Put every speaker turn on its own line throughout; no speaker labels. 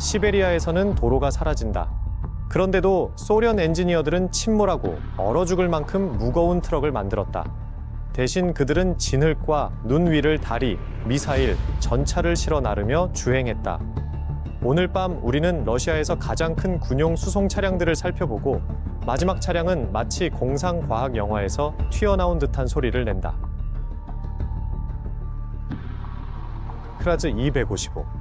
시베리아에서는 도로가 사라진다. 그런데도 소련 엔지니어들은 침몰하고 얼어 죽을 만큼 무거운 트럭을 만들었다. 대신 그들은 진흙과 눈 위를 다리, 미사일, 전차를 실어 나르며 주행했다. 오늘 밤 우리는 러시아에서 가장 큰 군용 수송 차량들을 살펴보고 마지막 차량은 마치 공상 과학 영화에서 튀어나온 듯한 소리를 낸다. 크라즈 255.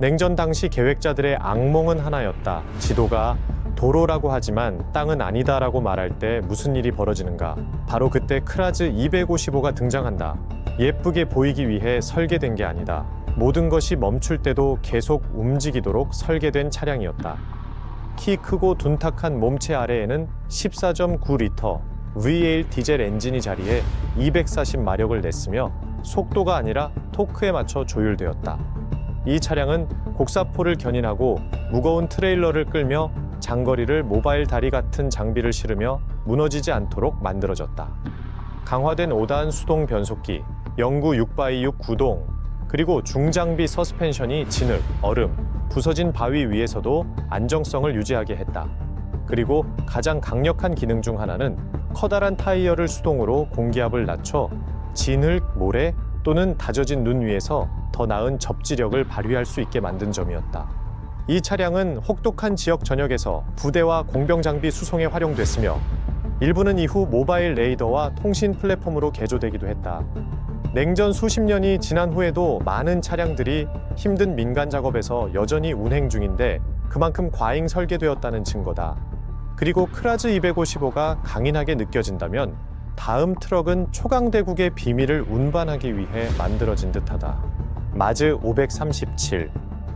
냉전 당시 계획자들의 악몽은 하나였다. 지도가 도로라고 하지만 땅은 아니다라고 말할 때 무슨 일이 벌어지는가? 바로 그때 크라즈 255가 등장한다. 예쁘게 보이기 위해 설계된 게 아니다. 모든 것이 멈출 때도 계속 움직이도록 설계된 차량이었다. 키 크고 둔탁한 몸체 아래에는 14.9리터 V8 디젤 엔진이 자리해 240마력을 냈으며 속도가 아니라 토크에 맞춰 조율되었다. 이 차량은 곡사포를 견인하고 무거운 트레일러를 끌며 장거리를 모바일 다리 같은 장비를 실으며 무너지지 않도록 만들어졌다. 강화된 5단 수동 변속기, 영구 6x6 구동, 그리고 중장비 서스펜션이 진흙, 얼음, 부서진 바위 위에서도 안정성을 유지하게 했다. 그리고 가장 강력한 기능 중 하나는 커다란 타이어를 수동으로 공기압을 낮춰 진흙, 모래 또는 다져진 눈 위에서 더 나은 접지력을 발휘할 수 있게 만든 점이었다. 이 차량은 혹독한 지역 전역에서 부대와 공병 장비 수송에 활용됐으며 일부는 이후 모바일 레이더와 통신 플랫폼으로 개조되기도 했다. 냉전 수십 년이 지난 후에도 많은 차량들이 힘든 민간 작업에서 여전히 운행 중인데 그만큼 과잉 설계되었다는 증거다. 그리고 크라즈 255가 강인하게 느껴진다면 다음 트럭은 초강대국의 비밀을 운반하기 위해 만들어진 듯하다. 마즈 537.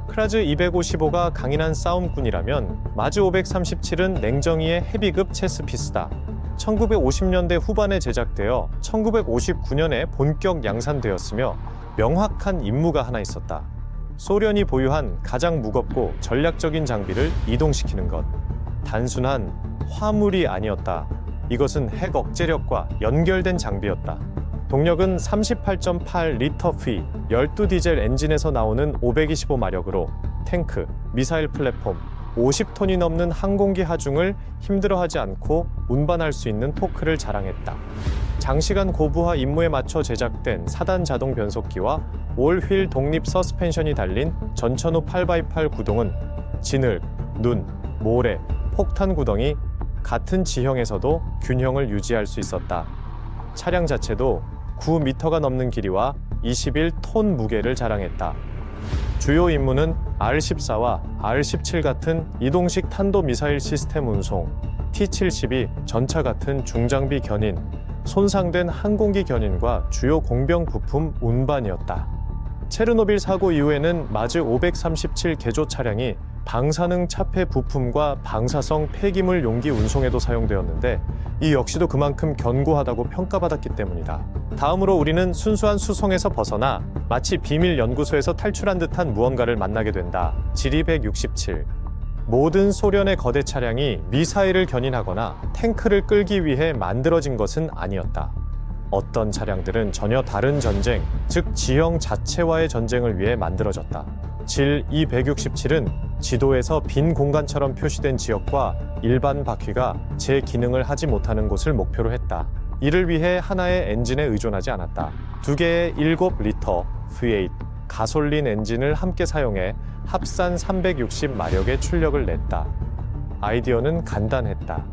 크라즈 255가 강인한 싸움꾼이라면 마즈 537은 냉정이의 헤비급 체스피스다. 1950년대 후반에 제작되어 1959년에 본격 양산되었으며 명확한 임무가 하나 있었다. 소련이 보유한 가장 무겁고 전략적인 장비를 이동시키는 것. 단순한 화물이 아니었다. 이것은 핵 억제력과 연결된 장비였다. 동력은 38.8리터 피, 12디젤 엔진에서 나오는 525마력으로 탱크, 미사일 플랫폼, 50톤이 넘는 항공기 하중을 힘들어하지 않고 운반할 수 있는 토크를 자랑했다. 장시간 고부하 임무에 맞춰 제작된 4단 자동 변속기와 올휠 독립 서스펜션이 달린 전천후 8x8 구동은 진흙, 눈, 모래, 폭탄 구덩이 같은 지형에서도 균형을 유지할 수 있었다. 차량 자체도 9m가 넘는 길이와 21톤 무게를 자랑했다. 주요 임무는 R-14와 R-17 같은 이동식 탄도미사일 시스템 운송, T-72 전차 같은 중장비 견인, 손상된 항공기 견인과 주요 공병 부품 운반이었다. 체르노빌 사고 이후에는 마즈 537 개조 차량이 방사능 차폐 부품과 방사성 폐기물 용기 운송에도 사용되었는데 이 역시도 그만큼 견고하다고 평가받았기 때문이다. 다음으로 우리는 순수한 수송에서 벗어나 마치 비밀 연구소에서 탈출한 듯한 무언가를 만나게 된다. 지리 167. 모든 소련의 거대 차량이 미사일을 견인하거나 탱크를 끌기 위해 만들어진 것은 아니었다. 어떤 차량들은 전혀 다른 전쟁, 즉 지형 자체와의 전쟁을 위해 만들어졌다. 질 E167은 지도에서 빈 공간처럼 표시된 지역과 일반 바퀴가 제 기능을 하지 못하는 곳을 목표로 했다. 이를 위해 하나의 엔진에 의존하지 않았다. 두 개의 7리터 V8 가솔린 엔진을 함께 사용해 합산 360마력의 출력을 냈다. 아이디어는 간단했다.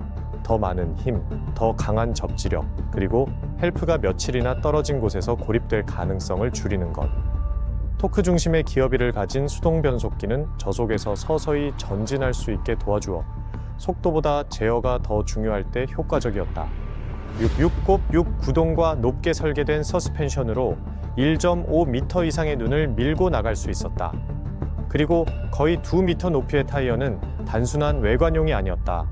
더 많은 힘, 더 강한 접지력, 그리고 헬프가 며칠이나 떨어진 곳에서 고립될 가능성을 줄이는 것. 토크 중심의 기어비를 가진 수동 변속기는 저속에서 서서히 전진할 수 있게 도와주어 속도보다 제어가 더 중요할 때 효과적이었다. 6곱6 구동과 높게 설계된 서스펜션으로 1.5m 이상의 눈을 밀고 나갈 수 있었다. 그리고 거의 2m 높이의 타이어는 단순한 외관용이 아니었다.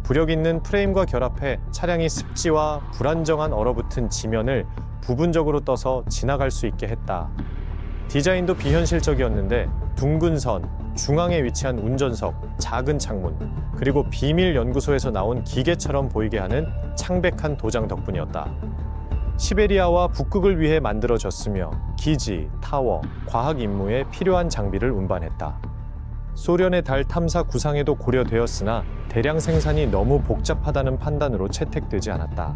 부력 있는 프레임과 결합해 차량이 습지와 불안정한 얼어붙은 지면을 부분적으로 떠서 지나갈 수 있게 했다. 디자인도 비현실적이었는데 둥근 선, 중앙에 위치한 운전석, 작은 창문, 그리고 비밀 연구소에서 나온 기계처럼 보이게 하는 창백한 도장 덕분이었다. 시베리아와 북극을 위해 만들어졌으며 기지, 타워, 과학 임무에 필요한 장비를 운반했다. 소련의 달 탐사 구상에도 고려되었으나 대량 생산이 너무 복잡하다는 판단으로 채택되지 않았다.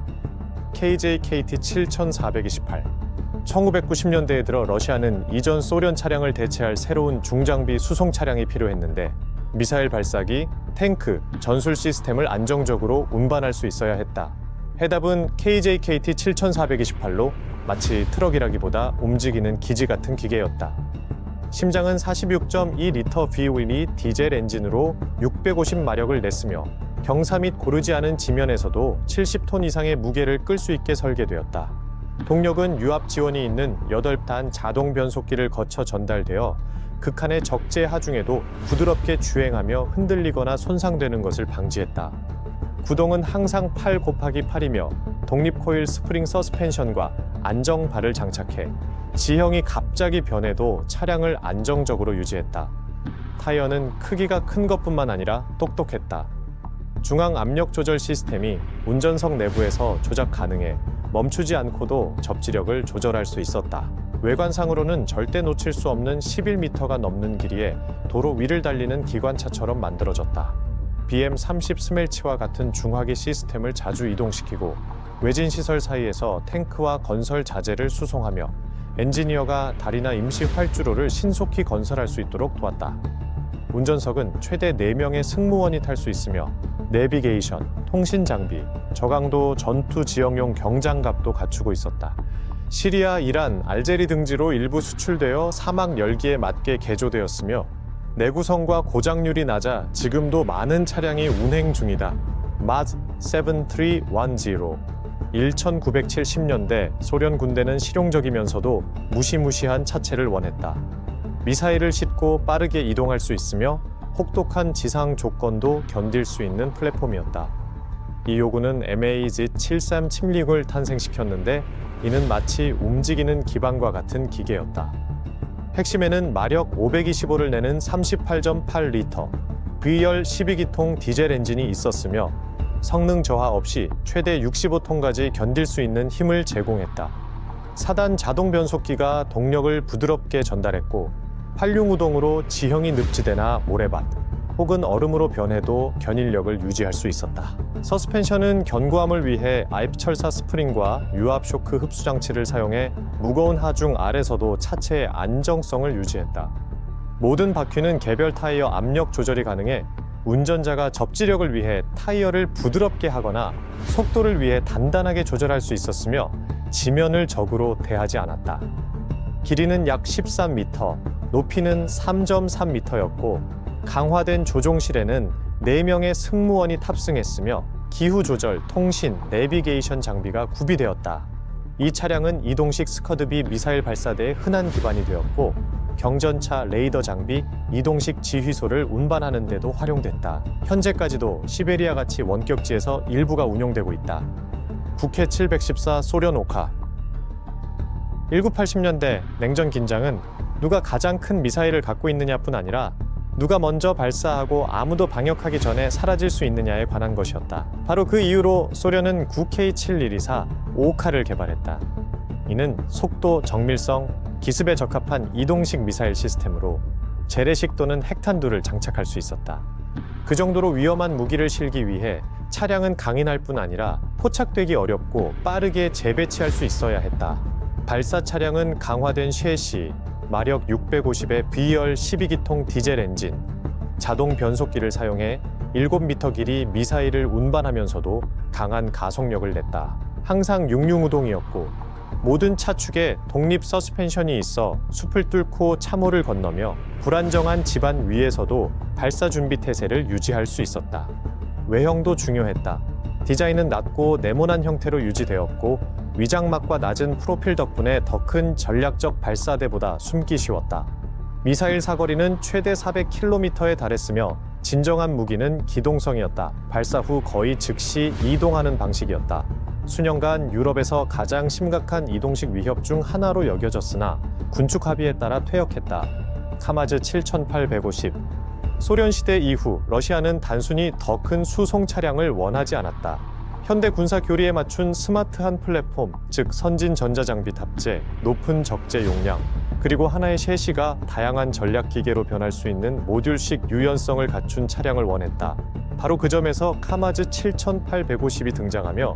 KJ-KT-7428 1990년대에 들어 러시아는 이전 소련 차량을 대체할 새로운 중장비 수송 차량이 필요했는데 미사일 발사기, 탱크, 전술 시스템을 안정적으로 운반할 수 있어야 했다. 해답은 KJ-KT-7428로 마치 트럭이라기보다 움직이는 기지 같은 기계였다. 심장은 46.2리터 V8 디젤 엔진으로 650마력을 냈으며 경사 및 고르지 않은 지면에서도 70톤 이상의 무게를 끌 수 있게 설계되었다. 동력은 유압 지원이 있는 8단 자동 변속기를 거쳐 전달되어 극한의 적재 하중에도 부드럽게 주행하며 흔들리거나 손상되는 것을 방지했다. 구동은 항상 8곱하기8이며 독립 코일 스프링 서스펜션과 안정발을 장착해 지형이 갑자기 변해도 차량을 안정적으로 유지했다. 타이어는 크기가 큰 것뿐만 아니라 똑똑했다. 중앙 압력 조절 시스템이 운전석 내부에서 조작 가능해 멈추지 않고도 접지력을 조절할 수 있었다. 외관상으로는 절대 놓칠 수 없는 11m가 넘는 길이에 도로 위를 달리는 기관차처럼 만들어졌다. BM-30 스멜치와 같은 중화기 시스템을 자주 이동시키고 외진 시설 사이에서 탱크와 건설 자재를 수송하며 엔지니어가 다리나 임시 활주로를 신속히 건설할 수 있도록 도왔다. 운전석은 최대 4명의 승무원이 탈 수 있으며 내비게이션, 통신 장비, 저강도 전투 지역용 경장갑도 갖추고 있었다. 시리아, 이란, 알제리 등지로 일부 수출되어 사막 열기에 맞게 개조되었으며 내구성과 고장률이 낮아 지금도 많은 차량이 운행 중이다. MAZ 7310 1970년대 소련 군대는 실용적이면서도 무시무시한 차체를 원했다. 미사일을 싣고 빠르게 이동할 수 있으며 혹독한 지상 조건도 견딜 수 있는 플랫폼이었다. 이 요구는 MAZ-73 침링을 탄생시켰는데 이는 마치 움직이는 기반과 같은 기계였다. 핵심에는 마력 525를 내는 38.8리터 V열 12기통 디젤 엔진이 있었으며 성능 저하 없이 최대 65톤까지 견딜 수 있는 힘을 제공했다. 4단 자동 변속기가 동력을 부드럽게 전달했고 활륜우동으로 지형이 늪지대나 모래밭 혹은 얼음으로 변해도 견인력을 유지할 수 있었다. 서스펜션은 견고함을 위해 아입철사 스프링과 유압 쇼크 흡수 장치를 사용해 무거운 하중 아래서도 차체의 안정성을 유지했다. 모든 바퀴는 개별 타이어 압력 조절이 가능해 운전자가 접지력을 위해 타이어를 부드럽게 하거나 속도를 위해 단단하게 조절할 수 있었으며 지면을 적으로 대하지 않았다. 길이는 약 13m, 높이는 3.3m였고 강화된 조종실에는 4명의 승무원이 탑승했으며 기후 조절, 통신, 내비게이션 장비가 구비되었다. 이 차량은 이동식 스커드비 미사일 발사대의 흔한 기반이 되었고 경전차, 레이더 장비, 이동식 지휘소를 운반하는 데도 활용됐다. 현재까지도 시베리아같이 원격지에서 일부가 운용되고 있다. 국해 714 소련 오카 1980년대 냉전 긴장은 누가 가장 큰 미사일을 갖고 있느냐뿐 아니라 누가 먼저 발사하고 아무도 방역하기 전에 사라질 수 있느냐에 관한 것이었다. 바로 그 이유로 소련은 9K7124 오카를 개발했다. 이는 속도, 정밀성, 기습에 적합한 이동식 미사일 시스템으로 재래식 또는 핵탄두를 장착할 수 있었다. 그 정도로 위험한 무기를 실기 위해 차량은 강인할 뿐 아니라 포착되기 어렵고 빠르게 재배치할 수 있어야 했다. 발사 차량은 강화된 쉐시, 마력 650의 V열 12기통 디젤 엔진, 자동 변속기를 사용해 7m 길이 미사일을 운반하면서도 강한 가속력을 냈다. 항상 육륜우동이었고 모든 차축에 독립 서스펜션이 있어 숲을 뚫고 참호를 건너며 불안정한 지반 위에서도 발사 준비 태세를 유지할 수 있었다. 외형도 중요했다. 디자인은 낮고 네모난 형태로 유지되었고 위장막과 낮은 프로필 덕분에 더 큰 전략적 발사대보다 숨기 쉬웠다. 미사일 사거리는 최대 400km에 달했으며 진정한 무기는 기동성이었다. 발사 후 거의 즉시 이동하는 방식이었다. 수년간 유럽에서 가장 심각한 이동식 위협 중 하나로 여겨졌으나 군축 합의에 따라 퇴역했다. 카마즈 7850 소련 시대 이후 러시아는 단순히 더 큰 수송 차량을 원하지 않았다. 현대 군사 교리에 맞춘 스마트한 플랫폼, 즉 선진 전자장비 탑재, 높은 적재 용량, 그리고 하나의 셰시가 다양한 전략 기계로 변할 수 있는 모듈식 유연성을 갖춘 차량을 원했다. 바로 그 점에서 카마즈 7850이 등장하며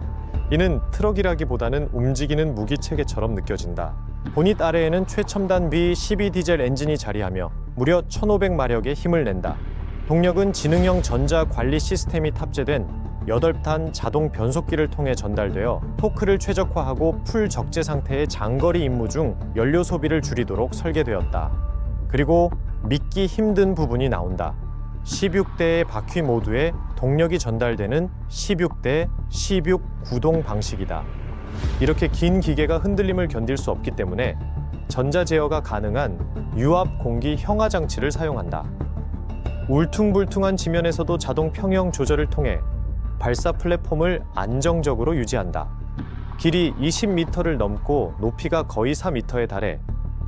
이는 트럭이라기보다는 움직이는 무기 체계처럼 느껴진다. 보닛 아래에는 최첨단 V12 디젤 엔진이 자리하며 무려 1500마력의 힘을 낸다. 동력은 지능형 전자 관리 시스템이 탑재된 8단 자동 변속기를 통해 전달되어 토크를 최적화하고 풀 적재 상태의 장거리 임무 중 연료 소비를 줄이도록 설계되었다. 그리고 믿기 힘든 부분이 나온다. 16대의 바퀴 모두에 동력이 전달되는 16대 16 구동 방식이다. 이렇게 긴 기계가 흔들림을 견딜 수 없기 때문에 전자 제어가 가능한 유압 공기 형하 장치를 사용한다. 울퉁불퉁한 지면에서도 자동 평형 조절을 통해 발사 플랫폼을 안정적으로 유지한다. 길이 20m를 넘고 높이가 거의 4m에 달해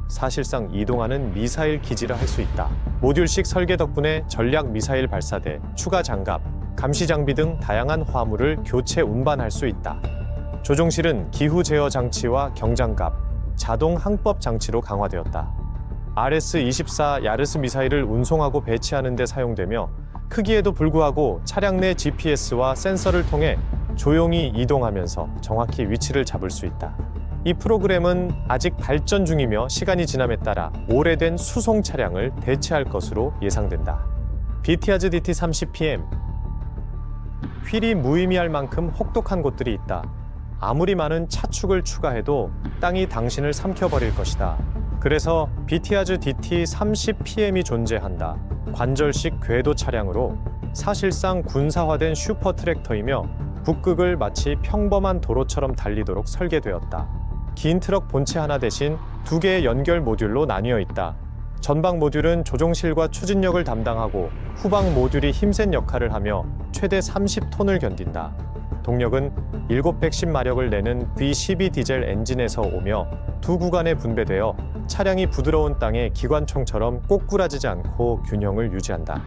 사실상 이동하는 미사일 기지라 할 수 있다. 모듈식 설계 덕분에 전략 미사일 발사대, 추가 장갑, 감시 장비 등 다양한 화물을 교체 운반할 수 있다. 조종실은 기후 제어 장치와 경장갑, 자동 항법 장치로 강화되었다. RS-24 야르스 미사일을 운송하고 배치하는 데 사용되며 크기에도 불구하고 차량 내 GPS와 센서를 통해 조용히 이동하면서 정확히 위치를 잡을 수 있다. 이 프로그램은 아직 발전 중이며 시간이 지남에 따라 오래된 수송 차량을 대체할 것으로 예상된다. 비티아즈 DT30PM 휠이 무의미할 만큼 혹독한 곳들이 있다. 아무리 많은 차축을 추가해도 땅이 당신을 삼켜버릴 것이다. 그래서 비티아즈 DT30PM이 존재한다. 관절식 궤도 차량으로 사실상 군사화된 슈퍼 트랙터이며 북극을 마치 평범한 도로처럼 달리도록 설계되었다. 긴 트럭 본체 하나 대신 2개의 연결 모듈로 나뉘어 있다. 전방 모듈은 조종실과 추진력을 담당하고 후방 모듈이 힘센 역할을 하며 최대 30톤을 견딘다. 동력은 710마력을 내는 V12 디젤 엔진에서 오며 두 구간에 분배되어 차량이 부드러운 땅에 기관총처럼 꼬꾸라지지 않고 균형을 유지한다.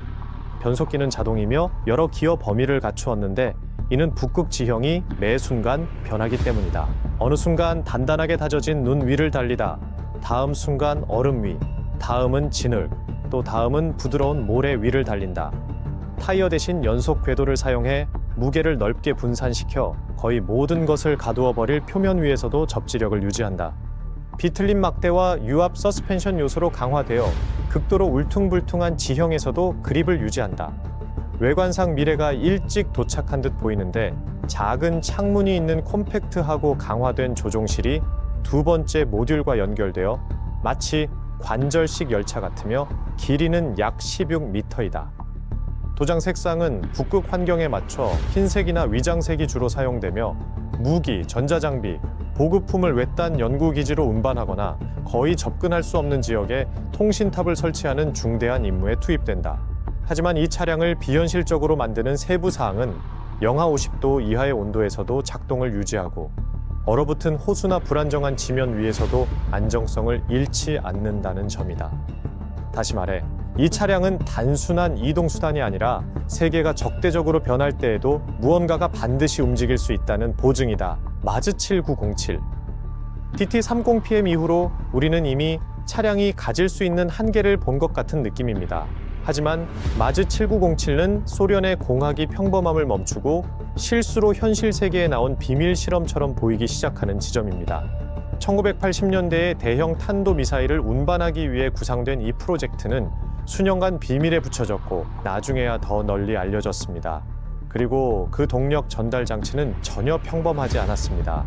변속기는 자동이며 여러 기어 범위를 갖추었는데 이는 북극 지형이 매 순간 변하기 때문이다. 어느 순간 단단하게 다져진 눈 위를 달리다 다음 순간 얼음 위, 다음은 진흙, 또 다음은 부드러운 모래 위를 달린다. 타이어 대신 연속 궤도를 사용해 무게를 넓게 분산시켜 거의 모든 것을 가두어 버릴 표면 위에서도 접지력을 유지한다. 비틀림 막대와 유압 서스펜션 요소로 강화되어 극도로 울퉁불퉁한 지형에서도 그립을 유지한다. 외관상 미래가 일찍 도착한 듯 보이는데 작은 창문이 있는 콤팩트하고 강화된 조종실이 두 번째 모듈과 연결되어 마치 관절식 열차 같으며 길이는 약 16m이다. 도장 색상은 북극 환경에 맞춰 흰색이나 위장색이 주로 사용되며 무기, 전자장비, 보급품을 외딴 연구기지로 운반하거나 거의 접근할 수 없는 지역에 통신탑을 설치하는 중대한 임무에 투입된다. 하지만 이 차량을 비현실적으로 만드는 세부 사항은 영하 50도 이하의 온도에서도 작동을 유지하고 얼어붙은 호수나 불안정한 지면 위에서도 안정성을 잃지 않는다는 점이다. 다시 말해 이 차량은 단순한 이동수단이 아니라 세계가 적대적으로 변할 때에도 무언가가 반드시 움직일 수 있다는 보증이다. 마즈 7907 DT30PM 이후로 우리는 이미 차량이 가질 수 있는 한계를 본 것 같은 느낌입니다. 하지만 마즈 7907은 소련의 공학이 평범함을 멈추고 실수로 현실 세계에 나온 비밀 실험처럼 보이기 시작하는 지점입니다. 1980년대에 대형 탄도 미사일을 운반하기 위해 구상된 이 프로젝트는 수년간 비밀에 붙여졌고 나중에야 더 널리 알려졌습니다. 그리고 그 동력 전달 장치는 전혀 평범하지 않았습니다.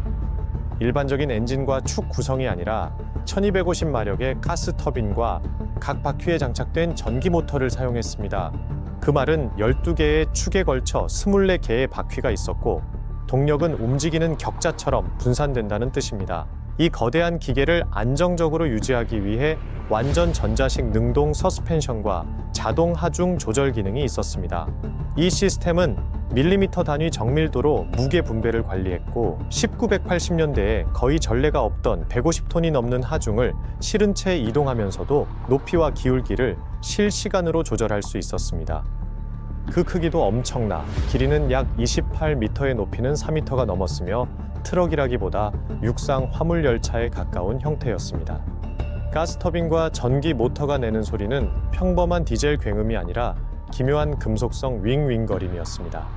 일반적인 엔진과 축 구성이 아니라 1250마력의 가스 터빈과 각 바퀴에 장착된 전기 모터를 사용했습니다. 그 말은 12개의 축에 걸쳐 24개의 바퀴가 있었고 동력은 움직이는 격자처럼 분산된다는 뜻입니다. 이 거대한 기계를 안정적으로 유지하기 위해 완전 전자식 능동 서스펜션과 자동 하중 조절 기능이 있었습니다. 이 시스템은 밀리미터 단위 정밀도로 무게 분배를 관리했고 1980년대에 거의 전례가 없던 150톤이 넘는 하중을 실은 채 이동하면서도 높이와 기울기를 실시간으로 조절할 수 있었습니다. 그 크기도 엄청나 길이는 약 28m의 높이는 4m가 넘었으며 트럭이라기보다 육상 화물 열차에 가까운 형태였습니다. 가스터빈과 전기 모터가 내는 소리는 평범한 디젤 굉음이 아니라 기묘한 금속성 윙윙거림이었습니다.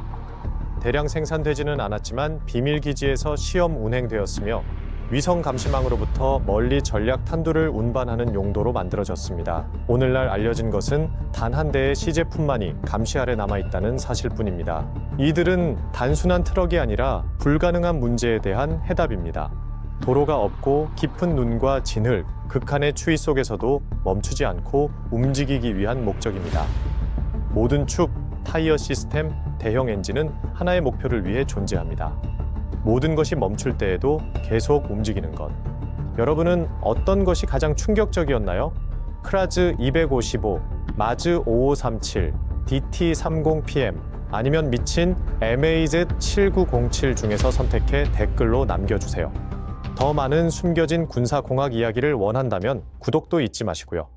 대량 생산되지는 않았지만 비밀기지에서 시험 운행되었으며 위성 감시망으로부터 멀리 전략 탄두를 운반하는 용도로 만들어졌습니다. 오늘날 알려진 것은 단 한 대의 시제품만이 감시 아래 남아있다는 사실뿐입니다. 이들은 단순한 트럭이 아니라 불가능한 문제에 대한 해답입니다. 도로가 없고 깊은 눈과 진흙, 극한의 추위 속에서도 멈추지 않고 움직이기 위한 목적입니다. 모든 축, 타이어 시스템, 대형 엔진은 하나의 목표를 위해 존재합니다. 모든 것이 멈출 때에도 계속 움직이는 것. 여러분은 어떤 것이 가장 충격적이었나요? 크라즈 255, 마즈 5537, DT30PM, 아니면 미친 MAZ7907 중에서 선택해 댓글로 남겨주세요. 더 많은 숨겨진 군사공학 이야기를 원한다면 구독도 잊지 마시고요.